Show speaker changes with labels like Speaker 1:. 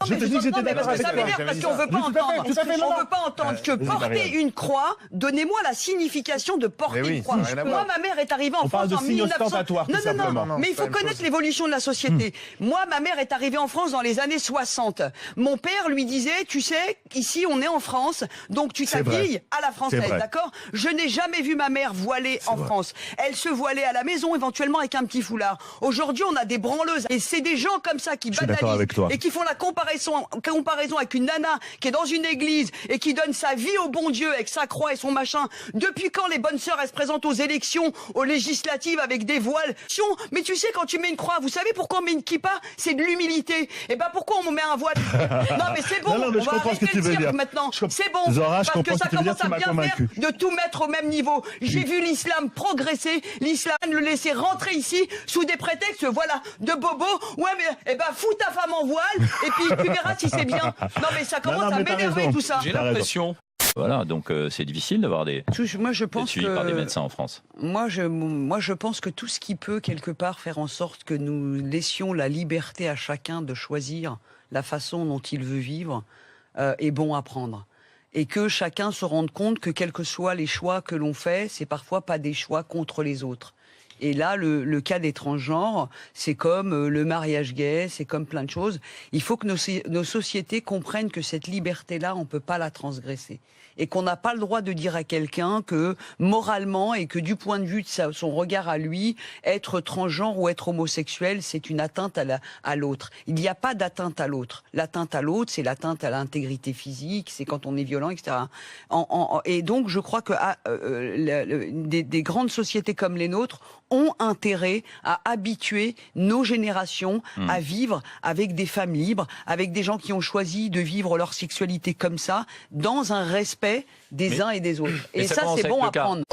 Speaker 1: Je te dis que j'étais d'accord avec toi.
Speaker 2: Ça m'énerve parce qu'on veut pas entendre. On veut pas entendre que porter une croix. Donnez-moi la signification de porter une croix. Moi, ma mère est arrivée en France en 1900. Non, mais il faut connaître l'évolution de la société. Moi, ma mère est arrivée en France dans les années 60. Mon père lui disait, tu sais, ici on est en France, donc tu t'habilles à la française, d'accord? Je n'ai jamais vu ma mère voilée en France. Elle se voilait à la maison, éventuellement avec un petit foulard. Aujourd'hui, on a des branleuses et c'est des gens comme ça qui banalisent et qui font la comparaison avec une nana qui est dans une église et qui donne sa vie au bon Dieu avec sa croix et son machin. Depuis quand les bonnes sœurs elles se présentent aux élections, aux législatives avec des voiles? Mais tu sais, quand tu mets une croix, vous savez pourquoi on met une kippa? C'est de l'humilité. Et ben pourquoi on met un voile? Non mais c'est bon, on va arrêter le cirque maintenant. C'est bon, parce que ça commence à bien faire de tout mettre au même niveau. J'ai vu l'islam progresser, l'islam le laisser rentrer ici sous des prétextes, voilà, de bobo. Ouais mais fous ta femme en voile et puis tu verras si c'est bien. Non mais ça commence à m'énerver tout ça.
Speaker 3: J'ai l'impression. Voilà, donc c'est difficile d'avoir des suivis par des médecins en France.
Speaker 2: Moi, je pense que tout ce qui peut quelque part faire en sorte que nous laissions la liberté à chacun de choisir la façon dont il veut vivre est bon à prendre. Et que chacun se rende compte que quels que soient les choix que l'on fait, c'est parfois pas des choix contre les autres. Et là, le cas des transgenres, c'est comme le mariage gay, c'est comme plein de choses. Il faut que nos sociétés comprennent que cette liberté-là, on peut pas la transgresser. Et qu'on n'a pas le droit de dire à quelqu'un que, moralement, et que du point de vue de son regard à lui, être transgenre ou être homosexuel, c'est une atteinte à l'autre. Il n'y a pas d'atteinte à l'autre. L'atteinte à l'autre, c'est l'atteinte à l'intégrité physique, c'est quand on est violent, etc. Et donc, je crois que des grandes sociétés comme les nôtres ont intérêt à habituer nos générations à vivre avec des femmes libres, avec des gens qui ont choisi de vivre leur sexualité comme ça, dans un respect des uns et des autres. Et ça, c'est bon à prendre.